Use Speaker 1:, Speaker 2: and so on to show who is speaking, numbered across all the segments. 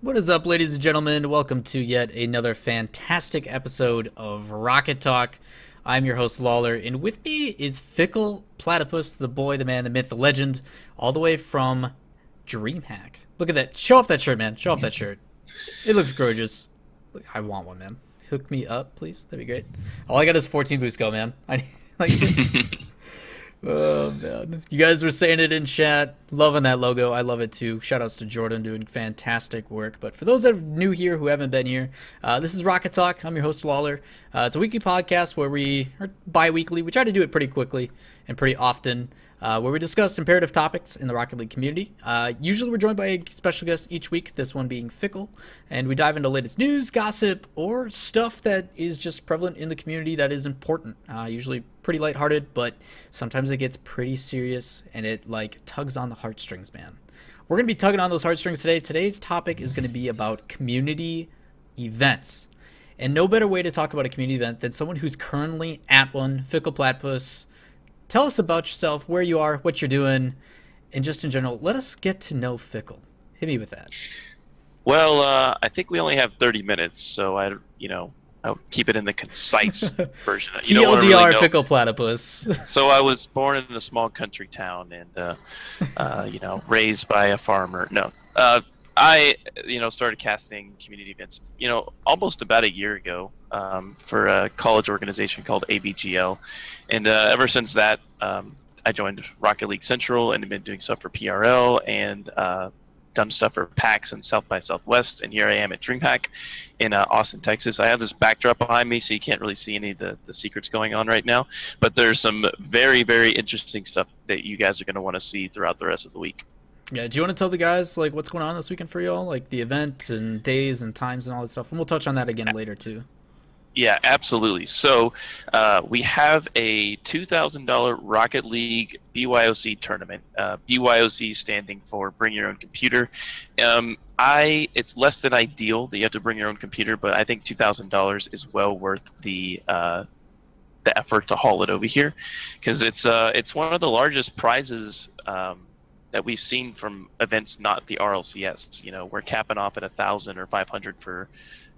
Speaker 1: What is up, ladies and gentlemen? Welcome to yet another fantastic episode of Rocket Talk. I'm your host, Lawler, and with me is Fickle, Platypus, the boy, the man, the myth, the legend, all the way from DreamHack. Look at that. Show off that shirt, man. Show off that shirt. It looks gorgeous. I want one, man. Hook me up, please. That'd be great. All I got is 14 boost go, man. I like. Oh man, you guys were saying it in chat, loving that logo. I love it too. Shout outs to Jordan, doing fantastic work. But for those that are new here who haven't been here, this is Rocket Talk. I'm your host, Lawler. It's a weekly podcast where we are bi-weekly. We try to do it pretty quickly and pretty often, where we discuss imperative topics in the Rocket League community. Usually we're joined by a special guest each week, this one being Fickle, and we dive into latest news, gossip, or stuff that is just prevalent in the community that is important. Usually pretty lighthearted, but sometimes it gets pretty serious and it like tugs on the heartstrings, man. We're going to be tugging on those heartstrings today. Today's topic is going to be about community events. And no better way to talk about a community event than someone who's currently at one. Fickle Platypus, tell us about yourself, where you are, what you're doing, and just in general, let us get to know Fickle. Hit me with that.
Speaker 2: Well, I think we only have 30 minutes, so I'll keep it in the concise version.
Speaker 1: TLDR, really Fickle Platypus.
Speaker 2: So I was born in a small country town and, raised by a farmer. No, I started casting community events, almost about a year ago for a college organization called ABGL. And ever since that, I joined Rocket League Central and have been doing stuff for PRL and done stuff for PAX and South by Southwest, and here I am at DreamHack in Austin, Texas. I have this backdrop behind me, so you can't really see any of the secrets going on right now, but there's some very, very interesting stuff that you guys are going to want to see throughout the rest of the week.
Speaker 1: Yeah, do you want to tell the guys like what's going on this weekend for y'all, like the event and days and times and all that stuff? And we'll touch on that again later too.
Speaker 2: Yeah, absolutely. So we have a $2,000 Rocket League BYOC tournament. BYOC standing for Bring Your Own Computer. It's less than ideal that you have to bring your own computer, but I think $2,000 is well worth the effort to haul it over here, because it's one of the largest prizes that we've seen from events not the RLCS. We're capping off at 1,000 or 500 for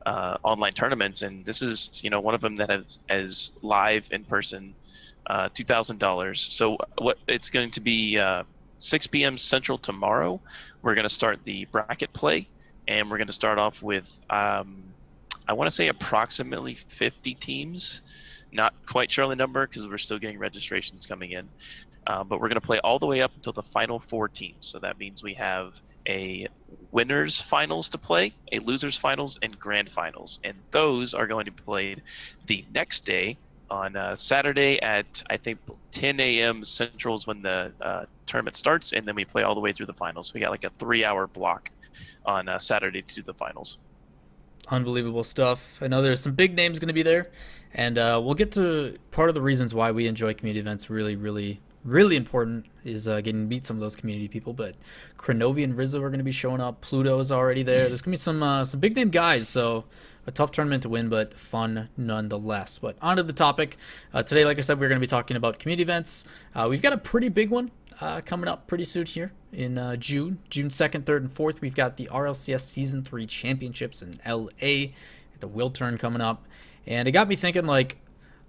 Speaker 2: online tournaments, and this is one of them that has live in person, $2,000. So what it's going to be 6 p.m. Central tomorrow. We're going to start the bracket play, and we're going to start off with I want to say approximately 50 teams. Not quite sure on the number because we're still getting registrations coming in, but we're going to play all the way up until the final 4 teams. So that means we have a winners finals to play, a losers finals, and grand finals, and those are going to be played the next day on Saturday at I think 10 a.m. Central is when the tournament starts, and then we play all the way through the finals. We got like a 3-hour block on Saturday to do the finals.
Speaker 1: Unbelievable stuff. I know there's some big names going to be there, and we'll get to part of the reasons why we enjoy community events. Really important is getting to meet some of those community people. But Kronovi and Rizzo are going to be showing up. Pluto is already there. There's going to be some big name guys. So a tough tournament to win, but fun nonetheless. But on to the topic. Today, like I said, we're going to be talking about community events. We've got a pretty big one coming up pretty soon here in June 2nd, 3rd, and 4th. We've got the RLCS Season 3 Championships in LA. The Will Turn coming up. And it got me thinking, like,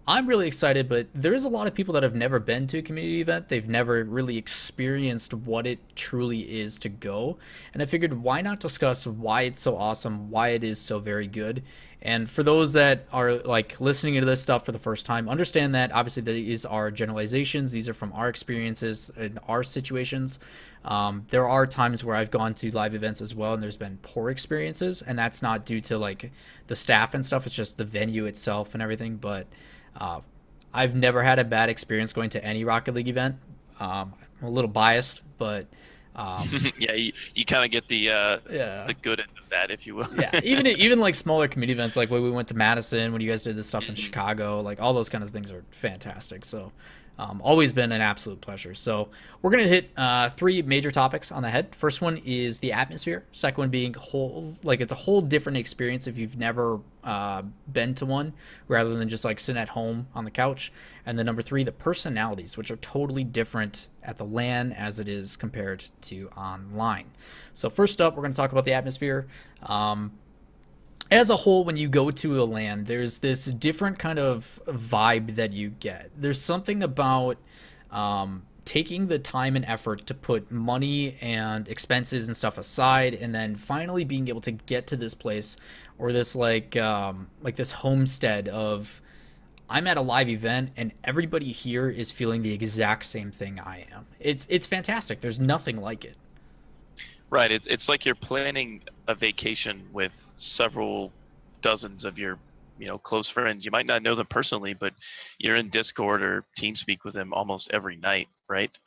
Speaker 1: I'm really excited, but there is a lot of people that have never been to a community event. They've never really experienced what it truly is to go. And I figured, why not discuss why it's so awesome, why it is so very good. And for those that are like listening to this stuff for the first time, understand that obviously these are generalizations. These are from our experiences and our situations. There are times where I've gone to live events as well, and there's been poor experiences, and that's not due to like the staff and stuff. It's just the venue itself and everything. But I've never had a bad experience going to any Rocket League event. I'm a little biased, but
Speaker 2: yeah, you kind of get the good end of that, if you will.
Speaker 1: Yeah, even like smaller community events, like when we went to Madison, when you guys did this stuff in Chicago, like all those kind of things are fantastic. So Always been an absolute pleasure. So we're gonna hit three major topics on the head. First one is the atmosphere. Second one being it's a whole different experience if you've never been to one, rather than just like sitting at home on the couch. And then number three, the personalities, which are totally different at the LAN as it is compared to online. So first up, we're gonna talk about the atmosphere. As a whole, when you go to a LAN, there's this different kind of vibe that you get. There's something about taking the time and effort to put money and expenses and stuff aside, and then finally being able to get to this place or this like this homestead of, I'm at a live event and everybody here is feeling the exact same thing I am. It's fantastic. There's nothing like it.
Speaker 2: Right. It's like you're planning a vacation with several dozens of your, close friends. You might not know them personally, but you're in Discord or TeamSpeak with them almost every night, right?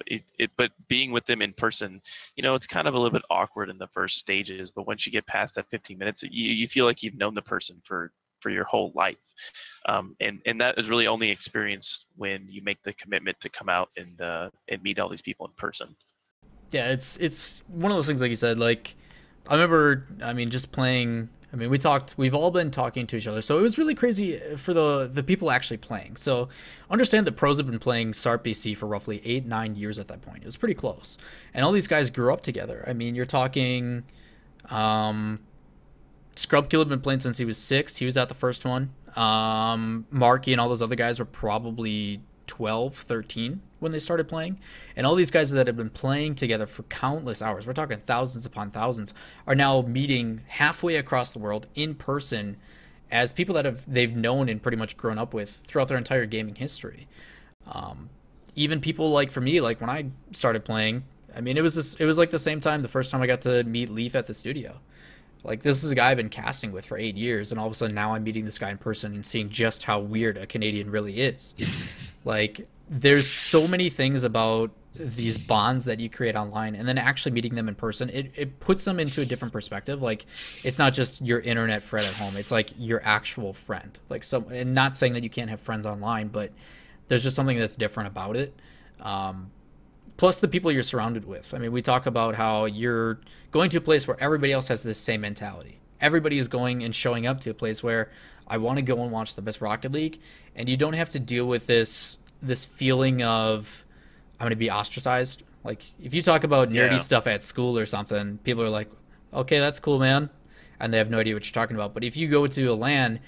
Speaker 2: But being with them in person, it's kind of a little bit awkward in the first stages. But once you get past that 15 minutes, you feel like you've known the person for your whole life. And that is really only experienced when you make the commitment to come out and meet all these people in person.
Speaker 1: Yeah, it's one of those things, like you said, like I remember, just playing, we've all been talking to each other, so it was really crazy for the people actually playing. So understand that pros have been playing SARP BC for roughly 8-9 years at that point. It was pretty close. And all these guys grew up together. You're talking Scrubkill had been playing since he was 6. He was at the first one. Marky and all those other guys were probably 12, 13 when they started playing. And all these guys that have been playing together for countless hours, we're talking thousands upon thousands, are now meeting halfway across the world in person as people that they've known and pretty much grown up with throughout their entire gaming history. Even people like, for me, like when I started playing, it was like the same time, the first time I got to meet Leaf at the studio. Like, this is a guy I've been casting with for 8 years, and all of a sudden now I'm meeting this guy in person and seeing just how weird a Canadian really is. Like, there's so many things about these bonds that you create online, and then actually meeting them in person, it puts them into a different perspective. Like, it's not just your internet friend at home, it's like your actual friend. Like, and not saying that you can't have friends online, but there's just something that's different about it. Plus the people you're surrounded with. We talk about how you're going to a place where everybody else has this same mentality. Everybody is going and showing up to a place where I want to go and watch the best Rocket League, and you don't have to deal with this feeling of I'm going to be ostracized. Like, if you talk about nerdy stuff at school or something, people are like, okay, that's cool, man, and they have no idea what you're talking about. But if you go to a LAN,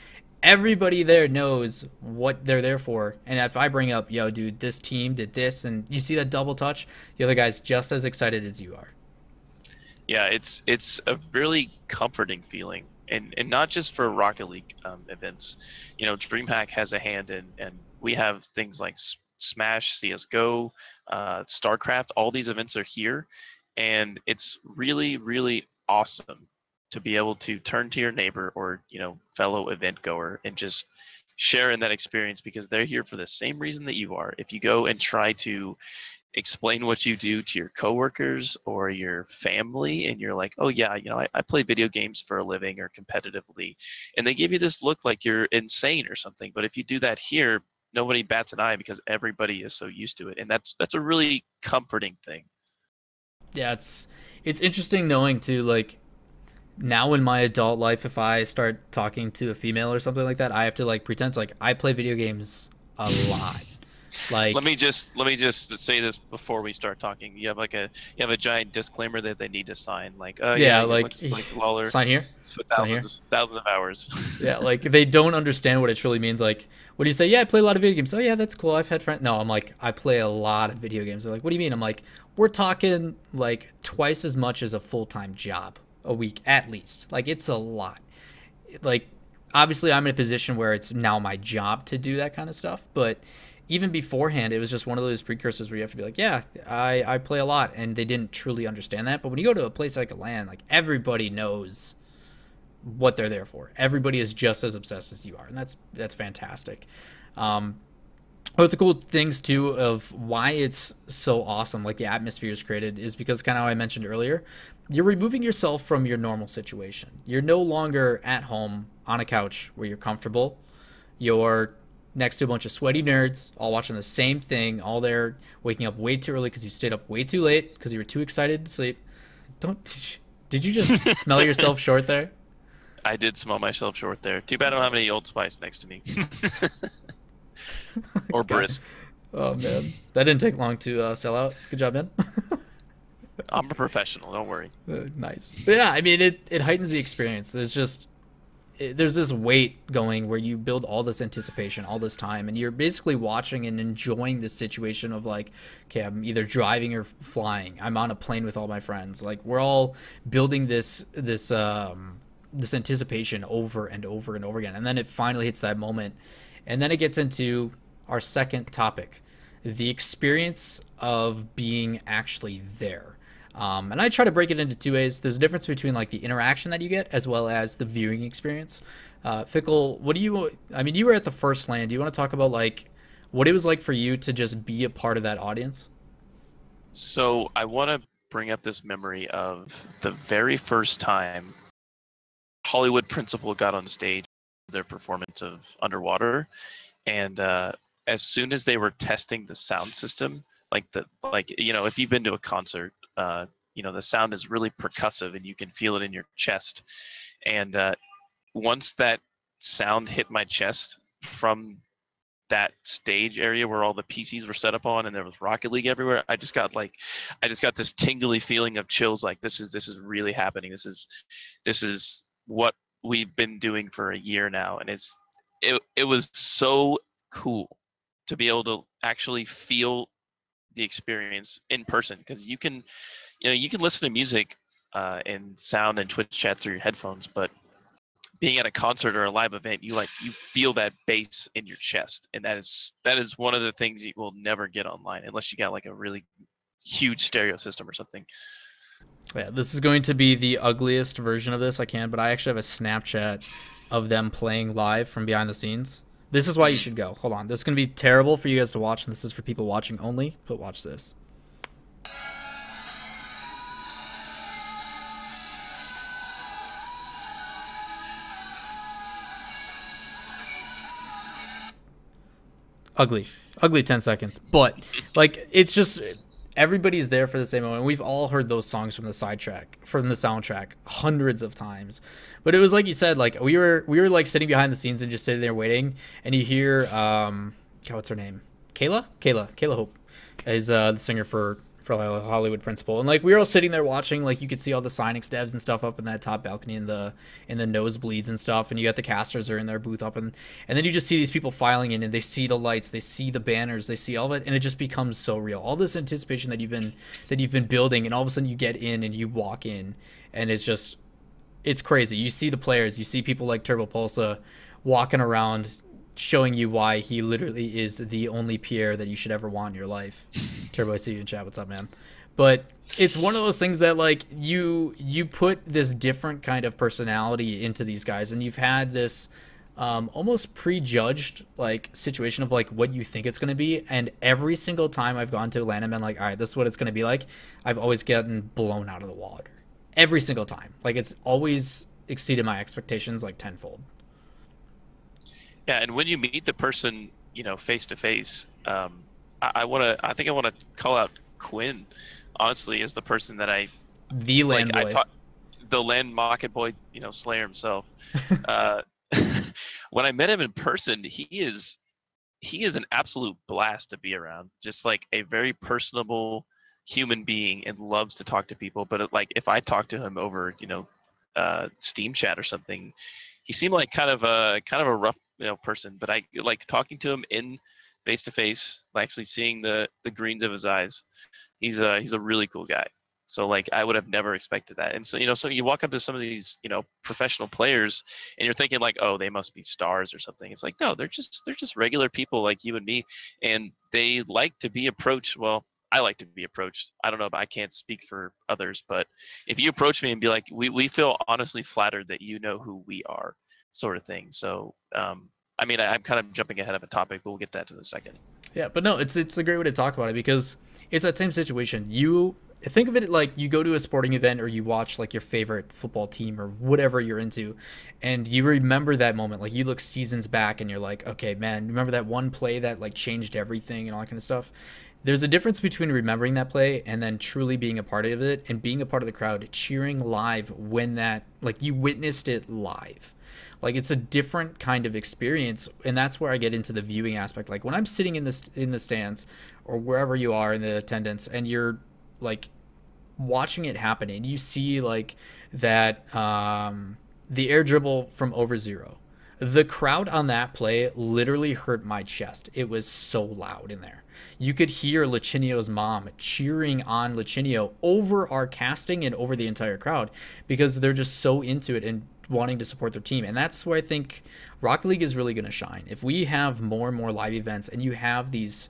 Speaker 1: everybody there knows what they're there for. And if I bring up, yo, dude, this team did this, and you see that double touch, the other guy's just as excited as you are.
Speaker 2: Yeah, it's a really comforting feeling, and not just for Rocket League events. DreamHack has a hand in, and we have things like Smash, CS:GO, StarCraft. All these events are here, and it's really, really awesome to be able to turn to your neighbor or fellow event goer and just share in that experience, because they're here for the same reason that you are. If you go and try to explain what you do to your coworkers or your family, and you're like, oh yeah, I play video games for a living or competitively, and they give you this look like you're insane or something. But if you do that here, nobody bats an eye because everybody is so used to it, and that's a really comforting thing.
Speaker 1: Yeah, it's interesting knowing too, like, now in my adult life, if I start talking to a female or something like that, I have to like pretend like I play video games a lot. Like, let me just say this before we start talking. You have a giant disclaimer that they need to sign, like Lawler, sign here,
Speaker 2: thousands of hours.
Speaker 1: Yeah, like they don't understand what it truly means. Like, when you say, yeah, I play a lot of video games, oh yeah, that's cool, I've had friends. No, I'm like, I play a lot of video games. They're like, what do you mean? I'm like, we're talking like twice as much as a full-time job a week at least. Like, it's a lot. Like, obviously I'm in a position where it's now my job to do that kind of stuff, but even beforehand it was just one of those precursors where you have to be like, yeah, I play a lot, and they didn't truly understand that. But when you go to a place like a LAN, like, everybody knows what they're there for. Everybody is just as obsessed as you are, and that's fantastic. But the cool things too of why it's so awesome, like the atmosphere is created, is because kind of how I mentioned earlier, you're removing yourself from your normal situation. You're no longer at home on a couch where you're comfortable. You're next to a bunch of sweaty nerds, all watching the same thing, all there waking up way too early because you stayed up way too late because you were too excited to sleep. Don't did you just smell yourself short there?
Speaker 2: I did smell myself short there. Too bad I don't have any Old Spice next to me. Or brisk.
Speaker 1: Oh man, that didn't take long to sell out. Good job, man.
Speaker 2: I'm a professional. Don't worry.
Speaker 1: Nice. But yeah, I mean, it heightens the experience. There's this weight going where you build all this anticipation all this time, and you're basically watching and enjoying this situation of like, okay, I'm either driving or flying. I'm on a plane with all my friends. Like we're all building this anticipation over and over and over again, and then it finally hits that moment, and then it gets into our second topic, the experience of being actually there. And I try to break it into two ways. There's a difference between like the interaction that you get as well as the viewing experience. Fickle, you were at the first LAN. Do you want to talk about like what it was like for you to just be a part of that audience?
Speaker 2: So I want to bring up this memory of the very first time Hollywood Principal got on stage, their performance of Underwater, and as soon as they were testing the sound system, if you've been to a concert, the sound is really percussive and you can feel it in your chest. And once that sound hit my chest from that stage area where all the PCs were set up on and there was Rocket League everywhere, I just got this tingly feeling of chills. Like this is really happening. This is what we've been doing for a year now, and it was so cool to be able to actually feel the experience in person, because you can listen to music and sound and Twitch chat through your headphones, but being at a concert or a live event, you feel that bass in your chest, and that is one of the things you will never get online unless you got like a really huge stereo system or something.
Speaker 1: Yeah, this is going to be the ugliest version of this I can, but I actually have a Snapchat of them playing live from behind the scenes. This is why you should go. Hold on. This is going to be terrible for you guys to watch, and this is for people watching only, but watch this. Ugly. Ugly 10 seconds. But, like, it's just... Everybody's there for the same moment. We've all heard those songs from the soundtrack hundreds of times. But it was like you said, like we were like sitting behind the scenes and just sitting there waiting, and you hear what's her name? Kayla Hope is the singer for Hollywood Principal. And like we were all sitting there watching, like you could see all the Signix devs and stuff up in that top balcony in the nosebleeds and stuff, and you got the casters are in their booth up, and then you just see these people filing in, and they see the lights, they see the banners, they see all of it, and it just becomes so real. All this anticipation that you've been building, and all of a sudden you get in and you walk in, and it's crazy. You see the players, you see people like Turbo Pulsa walking around showing you why he literally is the only Pierre that you should ever want in your life. Turbo, I see you in chat. What's up, man? But it's one of those things that like you put this different kind of personality into these guys, and you've had this almost prejudged like situation of like what you think it's going to be, and every single time I've gone to Atlanta and been like, all right, this is what it's going to be like, I've always gotten blown out of the water. Every single time. Like it's always exceeded my expectations like tenfold.
Speaker 2: Yeah, and when you meet the person, face to face, I think I want to call out Quinn, honestly, as the person that
Speaker 1: the land boy.
Speaker 2: The land market boy, Slayer himself. When I met him in person, he is an absolute blast to be around. Just like a very personable human being, and loves to talk to people. But like if I talk to him over, Steam chat or something, he seemed like kind of a rough person, but I like talking to him in face to face, actually seeing the greens of his eyes. He's a really cool guy. So like I would have never expected that. And so so you walk up to some of these professional players and you're thinking like, oh, they must be stars or something. It's like, no, they're just regular people like you and me, and they like to be approached. Well, I like to be approached. I don't know, but I can't speak for others, but if you approach me and be like, we feel honestly flattered that you know who we are, sort of thing. So I'm kind of jumping ahead of a topic, but we'll get that to the second.
Speaker 1: Yeah, but no, it's a great way to talk about it, because it's that same situation. You think of it like you go to a sporting event or you watch like your favorite football team or whatever you're into, and you remember that moment. Like you look seasons back and you're like, okay, man, remember that one play that like changed everything and all that kind of stuff. There's a difference between remembering that play and then truly being a part of it and being a part of the crowd, cheering live when that, like, you witnessed it live. Like it's a different kind of experience, and that's where I get into the viewing aspect. Like when I'm sitting in the stands or wherever you are in the attendance, and you're like watching it happen, and you see like that the air dribble from over zero. The crowd on that play literally hurt my chest. It was so loud in there. You could hear Lachinio's mom cheering on Lachinio over our casting and over the entire crowd because they're just so into it and wanting to support their team. And that's where I think Rocket League is really going to shine. If we have more and more live events, and you have these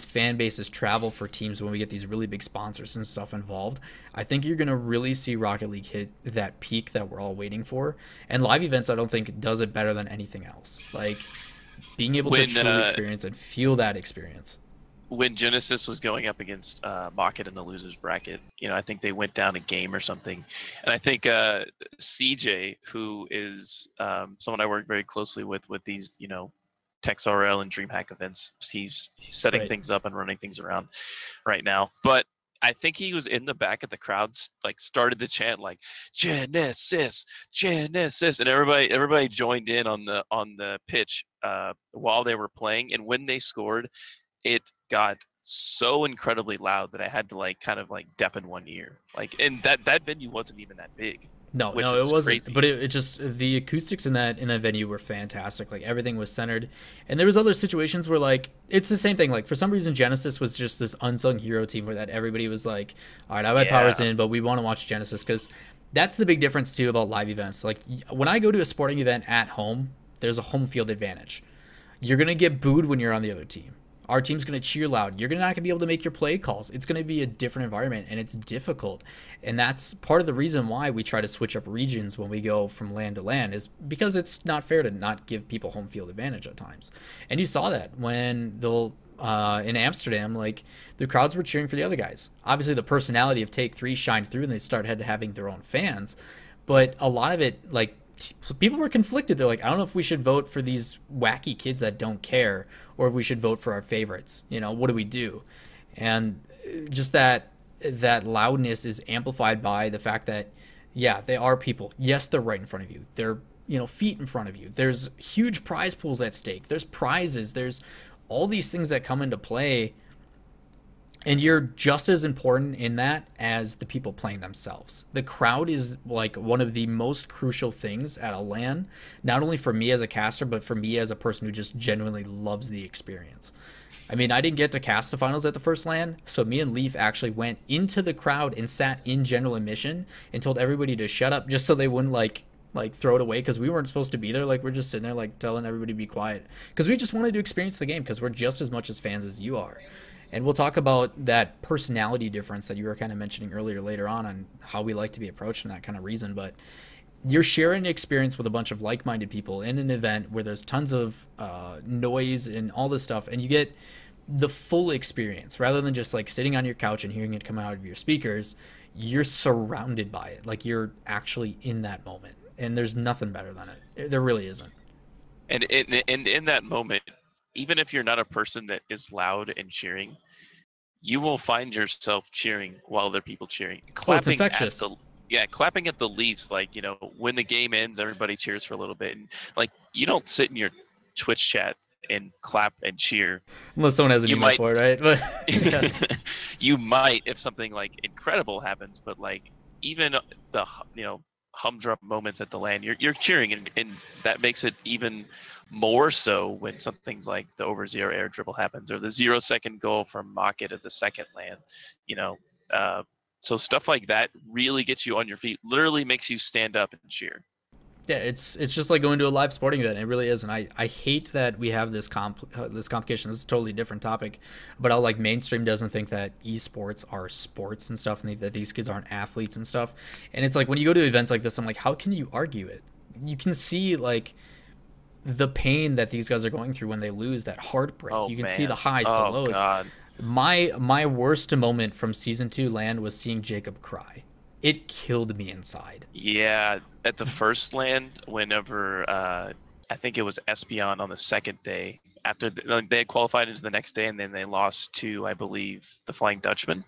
Speaker 1: fan bases travel for teams when we get these really big sponsors and stuff involved, I think you're going to really see Rocket League hit that peak that we're all waiting for. And live events, I don't think does it better than anything else. Like being able to truly experience and feel that experience.
Speaker 2: When Genesis was going up against Mocket in the losers bracket, you know, I think they went down a game or something. And I think CJ, who is someone I work very closely with these, you know, TexRL and DreamHack events, he's setting things up and running things around right now. But I think he was in the back of the crowd, like started the chant like Genesis, Genesis, and everybody joined in on the pitch while they were playing. And when they scored, it got so incredibly loud that I had to like kind of like deafen one ear. Like, and that venue wasn't even that big.
Speaker 1: No, it wasn't. Crazy. But it just, the acoustics in that venue were fantastic. Like everything was centered, and there was other situations where like it's the same thing. Like for some reason, Genesis was just this unsung hero team where that everybody was like, all right, I have my powers in, but we want to watch Genesis, because that's the big difference too about live events. Like when I go to a sporting event at home, there's a home field advantage. You're gonna get booed when you're on the other team. Our team's going to cheer loud. You're not going to be able to make your play calls. It's going to be a different environment, and it's difficult. And that's part of the reason why we try to switch up regions when we go from land to land, is because it's not fair to not give people home field advantage at times. And you saw that when in Amsterdam, like the crowds were cheering for the other guys. Obviously, the personality of Take 3 shined through, and they started having their own fans. But a lot of it, like, people were conflicted. They're like, I don't know if we should vote for these wacky kids that don't care, or if we should vote for our favorites. You know, what do we do? And just that loudness is amplified by the fact that, yeah, they are people. Yes, they're right in front of you. They're, you know, feet in front of you. There's huge prize pools at stake. There's prizes. There's all these things that come into play. And you're just as important in that as the people playing themselves. The crowd is like one of the most crucial things at a LAN, not only for me as a caster, but for me as a person who just genuinely loves the experience. I mean, I didn't get to cast the finals at the first LAN, so me and Leaf actually went into the crowd and sat in general admission and told everybody to shut up just so they wouldn't like throw it away, because we weren't supposed to be there. Like, we're just sitting there like telling everybody to be quiet, because we just wanted to experience the game, because we're just as much as fans as you are. And we'll talk about that personality difference that you were kind of mentioning earlier later on how we like to be approached and that kind of reason. But you're sharing an experience with a bunch of like-minded people in an event where there's tons of noise and all this stuff, and you get the full experience rather than just like sitting on your couch and hearing it come out of your speakers. You're surrounded by it. Like, you're actually in that moment, and there's nothing better than it. There really isn't.
Speaker 2: And in that moment, even if you're not a person that is loud and cheering, you will find yourself cheering while other people cheering.
Speaker 1: Clapping, it's infectious.
Speaker 2: Clapping at the least. Like, you know, when the game ends, everybody cheers for a little bit. And like, you don't sit in your Twitch chat and clap and cheer
Speaker 1: unless someone has an email for it, right? But
Speaker 2: you might if something like incredible happens. But like, even the, you know, humdrum moments at the LAN, you're cheering, and that makes it even more so when something's like the over zero air dribble happens, or the 0-second goal from Mocket at the second LAN. You know, so stuff like that really gets you on your feet, literally makes you stand up and cheer.
Speaker 1: Yeah, it's just like going to a live sporting event. It really is. And I hate that we have this complication. This is a totally different topic, but how like mainstream doesn't think that esports are sports and stuff, and that these kids aren't athletes and stuff. And it's like, when you go to events like this, I'm like, how can you argue it? You can see like the pain that these guys are going through when they lose, that heartbreak. You can see the highs, the lows. God. My worst moment from season 2 land was seeing Jacob cry. It killed me inside.
Speaker 2: Yeah, at the first land, whenever I think it was Espion on the second day, after like, they had qualified into the next day, and then they lost to, I believe, the Flying Dutchman,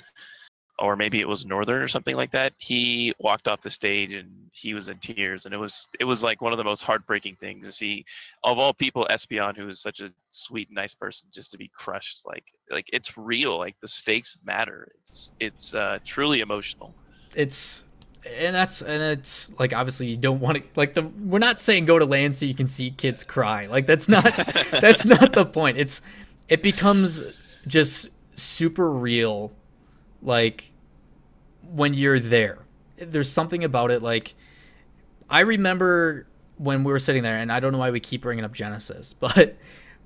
Speaker 2: or maybe it was Northern or something like that. He walked off the stage and he was in tears, and it was like one of the most heartbreaking things to see, of all people, Espion, who is such a sweet, nice person, just to be crushed. Like it's real. Like the stakes matter. It's truly emotional.
Speaker 1: It's and it's like obviously you don't want to like the we're not saying go to land so you can see kids cry. Like that's not that's not the point. It becomes just super real like when you're there. There's something about it like I remember when we were sitting there, and I don't know why we keep bringing up Genesis, but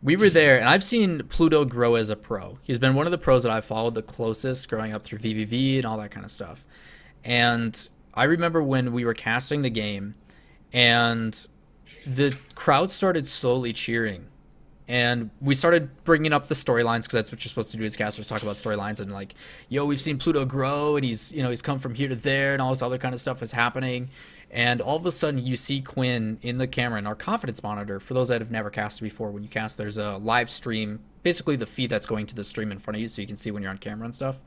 Speaker 1: we were there, and I've seen Pluto grow as a pro. He's been one of the pros that I followed the closest growing up through VVV and all that kind of stuff. And I remember when we were casting the game, and the crowd started slowly cheering. And we started bringing up the storylines because that's what you're supposed to do as casters, talk about storylines and like, yo, we've seen Pluto grow and he's come from here to there and all this other kind of stuff is happening. And all of a sudden you see Quinn in the camera in our confidence monitor. For those that have never casted before, when you cast, there's a live stream, basically the feed that's going to the stream in front of you so you can see when you're on camera and stuff.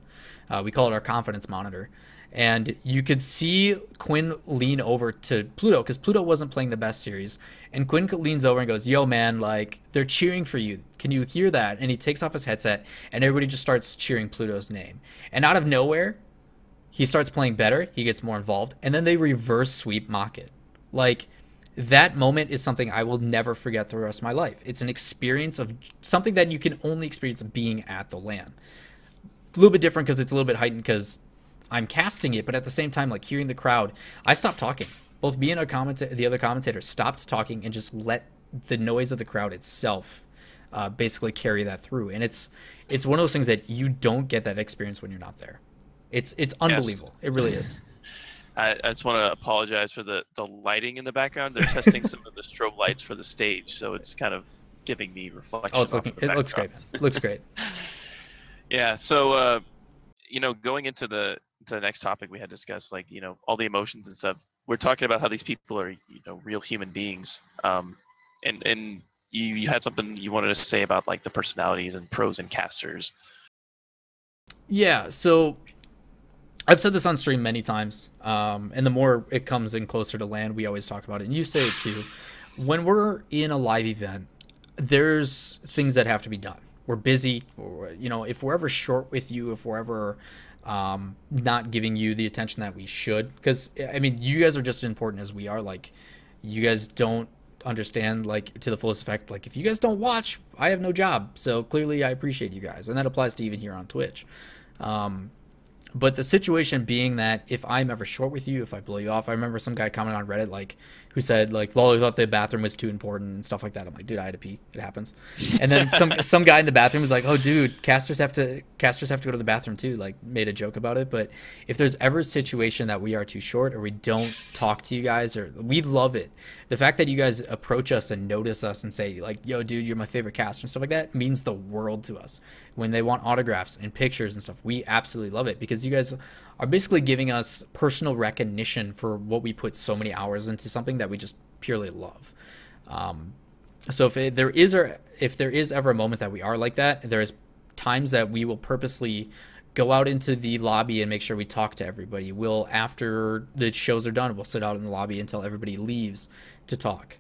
Speaker 1: We call it our confidence monitor. And you could see Quinn lean over to Pluto because Pluto wasn't playing the best series. And Quinn leans over and goes, yo, man, like, they're cheering for you. Can you hear that? And he takes off his headset, and everybody just starts cheering Pluto's name. And out of nowhere, he starts playing better. He gets more involved. And then they reverse sweep mock it. Like, that moment is something I will never forget the rest of my life. It's an experience of something that you can only experience being at the LAN. A little bit different because it's a little bit heightened because I'm casting it, but at the same time, like hearing the crowd, I stopped talking. Both me and the other commentator stopped talking and just let the noise of the crowd itself basically carry that through. And it's one of those things that you don't get that experience when you're not there. It's unbelievable. Yes. It really is.
Speaker 2: I just want to apologize for the lighting in the background. They're testing some of the strobe lights for the stage, so it's kind of giving me reflection.
Speaker 1: Oh, it looks great. It looks great.
Speaker 2: Yeah. So going into the next topic we had discussed, like, all the emotions and stuff. We're talking about how these people are, real human beings. And you had something you wanted to say about like the personalities and pros and casters.
Speaker 1: Yeah. So I've said this on stream many times. And the more it comes in closer to land, we always talk about it. And you say it too. When we're in a live event, there's things that have to be done. We're busy, or, if we're ever short with you, if we're ever not giving you the attention that we should, because I mean, you guys are just as important as we are. Like, you guys don't understand, like, to the fullest effect. Like, if you guys don't watch, I have no job. So clearly I appreciate you guys, and that applies to even here on Twitch. But the situation being that if I'm ever short with you, if I blow you off, I remember some guy commented on Reddit, like, who said, like, Lawler thought the bathroom was too important and stuff like that. I'm like, dude, I had to pee. It happens. And then some guy in the bathroom was like, oh, dude, casters have to go to the bathroom too. Like, made a joke about it. But if there's ever a situation that we are too short or we don't talk to you guys, or we love it, the fact that you guys approach us and notice us and say, like, yo, dude, you're my favorite caster and stuff like that means the world to us. When they want autographs and pictures and stuff, we absolutely love it because you guys are basically giving us personal recognition for what we put so many hours into something that we just purely love. So if there is ever a moment that we are like that, there's times that we will purposely go out into the lobby and make sure we talk to everybody. We'll, after the shows are done, we'll sit out in the lobby until everybody leaves to talk.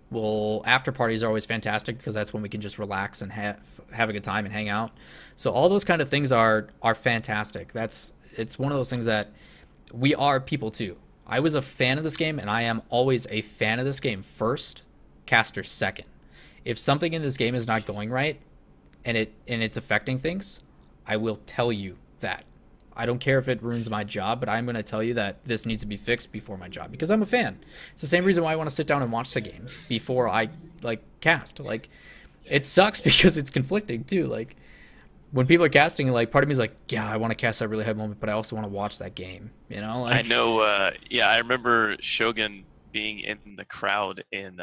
Speaker 1: After parties are always fantastic because that's when we can just relax and have a good time and hang out. So all those kind of things are fantastic. It's one of those things that we are people too. I was a fan of this game, and I am always a fan of this game first, caster second. If something in this game is not going right and it's affecting things, I will tell you that. I don't care if it ruins my job, but I'm going to tell you that this needs to be fixed before my job because I'm a fan. It's the same reason why I want to sit down and watch the games before I cast. Like, it sucks because it's conflicting too. Like, when people are casting, like, part of me is like, yeah, I want to cast that really high moment, but I also want to watch that game. Like,
Speaker 2: I know. Yeah, I remember Shogun being in the crowd in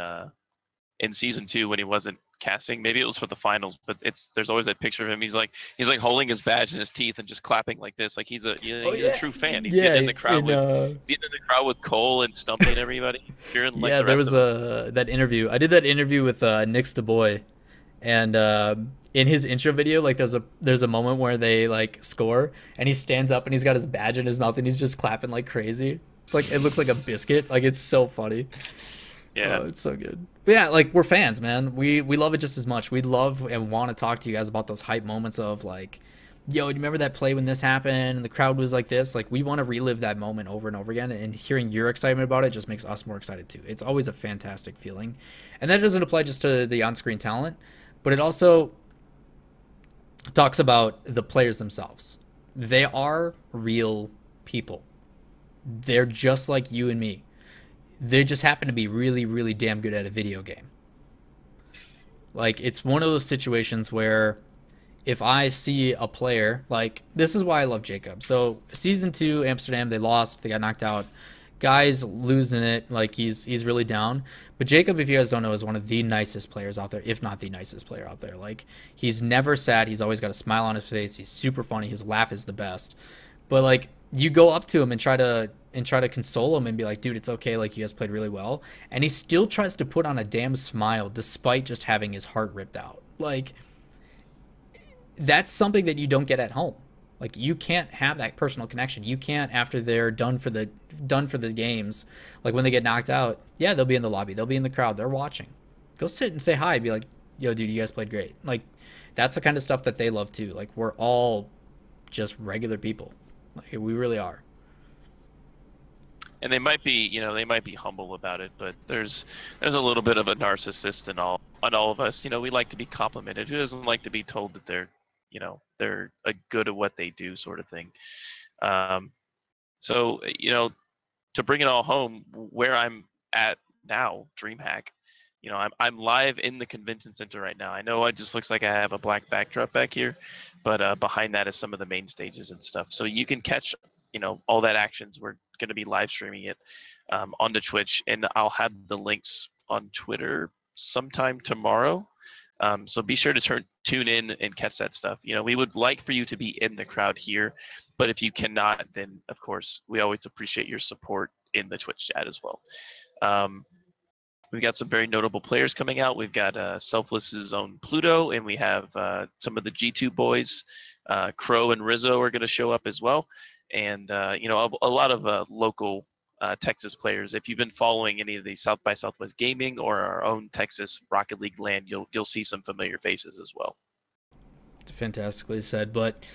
Speaker 2: season 2 when he wasn't broadcasting. Maybe it was for the finals, but there's always that picture of him. He's like holding his badge in his teeth and just clapping like this, like he's a true fan. He's getting in the crowd with Cole and Stumpy and everybody cheering like
Speaker 1: yeah,
Speaker 2: the
Speaker 1: there
Speaker 2: rest
Speaker 1: was
Speaker 2: of us.
Speaker 1: that interview. I did that interview with Nick's the boy, and in his intro video, like there's a moment where they like score, and he stands up and he's got his badge in his mouth and he's just clapping like crazy. It's like it looks like a biscuit. Like it's so funny.
Speaker 2: Yeah,
Speaker 1: it's so good. But yeah, like we're fans, man. We love it just as much. We love and want to talk to you guys about those hype moments of like, yo, do you remember that play when this happened and the crowd was like this? Like we want to relive that moment over and over again, and hearing your excitement about it just makes us more excited too. It's always a fantastic feeling. And that doesn't apply just to the on-screen talent, but it also talks about the players themselves. They are real people. They're just like you and me. They just happen to be really, really damn good at a video game. Like, it's one of those situations where if I see a player, like, this is why I love Jacob. So, Season 2, Amsterdam, they lost. They got knocked out. Guy's losing it. Like, he's really down. But Jacob, if you guys don't know, is one of the nicest players out there, if not the nicest player out there. Like, he's never sad. He's always got a smile on his face. He's super funny. His laugh is the best. But, like, you go up to him and try to console him and be like, dude, it's okay, like you guys played really well, and he still tries to put on a damn smile despite just having his heart ripped out. Like, that's something that you don't get at home. Like, you can't have that personal connection. You can't, after they're done for the games, like when they get knocked out, yeah, they'll be in the lobby, they'll be in the crowd, they're watching. Go sit and say hi, be like, yo, dude, you guys played great. Like, that's the kind of stuff that they love too. Like, we're all just regular people. Like, we really are.
Speaker 2: And they might be humble about it, but there's a little bit of a narcissist in all of us. We like to be complimented. Who doesn't like to be told that they're good at what they do, sort of thing. So to bring it all home, where I'm at now, DreamHack, I'm live in the convention center right now. I know it just looks like I have a black backdrop back here, but behind that is some of the main stages and stuff. So you can catch all that actions. We're going to be live streaming it onto Twitch, and I'll have the links on Twitter sometime tomorrow. So be sure to tune in and catch that stuff. We would like for you to be in the crowd here, but if you cannot, then of course we always appreciate your support in the Twitch chat as well. We've got some very notable players coming out. We've got Selfless's own Pluto, and we have some of the G2 boys. Crow and Rizzo are going to show up as well. And a lot of local Texas players. If you've been following any of the South by Southwest Gaming or our own Texas Rocket League land, you'll see some familiar faces as well.
Speaker 1: Fantastically said. But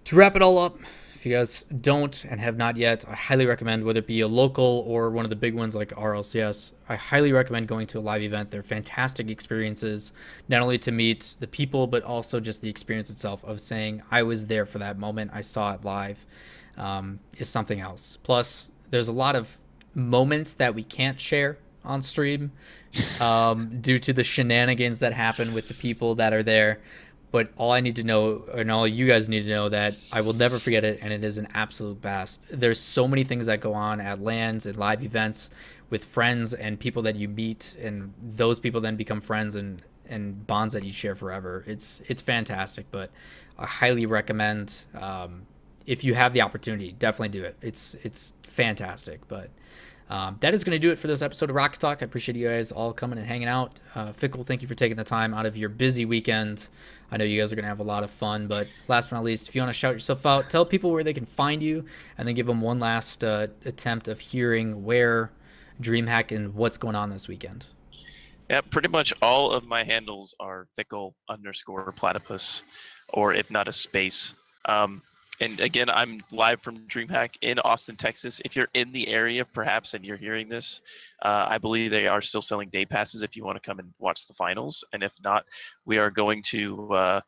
Speaker 1: to wrap it all up, if you guys don't and have not yet, I highly recommend, whether it be a local or one of the big ones like RLCS, I highly recommend going to a live event. They're fantastic experiences, not only to meet the people, but also just the experience itself of saying, I was there for that moment, I saw it live, is something else. Plus, there's a lot of moments that we can't share on stream due to the shenanigans that happen with the people that are there. But all I need to know, and all you guys need to know, that I will never forget it, and it is an absolute blast. There's so many things that go on at LANs and live events with friends and people that you meet, and those people then become friends and bonds that you share forever. It's fantastic, but I highly recommend, if you have the opportunity, definitely do it. It's fantastic. But that is going to do it for this episode of Rocket Talk. I appreciate you guys all coming and hanging out. Fickle, thank you for taking the time out of your busy weekend. I know you guys are going to have a lot of fun, but last but not least, if you want to shout yourself out, tell people where they can find you, and then give them one last attempt of hearing where DreamHack and what's going on this weekend.
Speaker 2: Yeah, pretty much all of my handles are Fickle_Platypus, or if not a space. And again, I'm live from DreamHack in Austin, Texas. If you're in the area, perhaps, and you're hearing this, I believe they are still selling day passes if you want to come and watch the finals. And if not, we're going to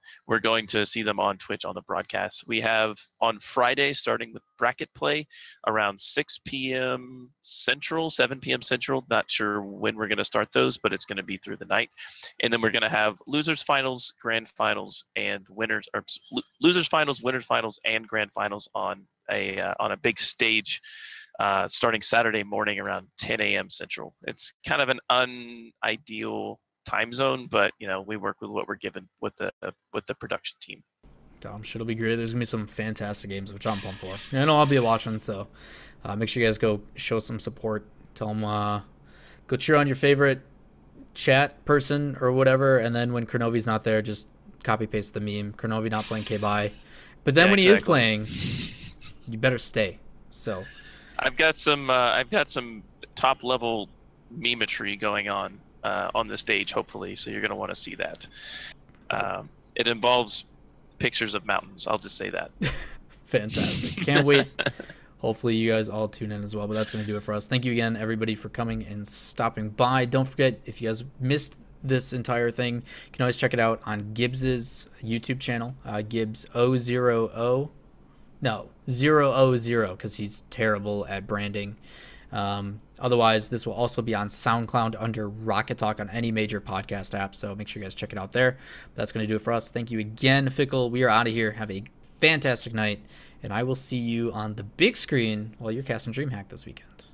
Speaker 2: see them on Twitch on the broadcast. We have on Friday, starting with bracket play around 6 p.m. Central, 7 p.m. Central. Not sure when we're going to start those, but it's going to be through the night. And then we're going to have losers finals, grand finals, and winners, or losers finals, winners finals, and grand finals on a big stage starting Saturday morning around 10 a.m. Central. It's kind of an unideal time zone, but we work with what we're given with the production team.
Speaker 1: I'm sure it'll be great. There's gonna be some fantastic games, which I'm pumped for. I know I'll be watching, so make sure you guys go show some support. Tell them go cheer on your favorite chat person or whatever, and then when Kronovi's not there, just copy paste the meme. Kronovi not playing KBI, but then when he is playing, you better stay. So
Speaker 2: I've got some top level memetry going on the stage, hopefully. So you're gonna want to see that. It involves pictures of mountains. I'll just say that.
Speaker 1: Fantastic. Can't wait. Hopefully you guys all tune in as well, but that's going to do it for us. Thank you again, everybody, for coming and stopping by. Don't forget, if you guys missed this entire thing, you can always check it out on Gibbs's YouTube channel, Gibbs 000, because he's terrible at branding. Otherwise, this will also be on SoundCloud under Rocket Talk on any major podcast app, so make sure you guys check it out there. But that's going to do it for us. Thank you again, Fickle. We are out of here. Have a fantastic night, and I will see you on the big screen while you're casting DreamHack this weekend.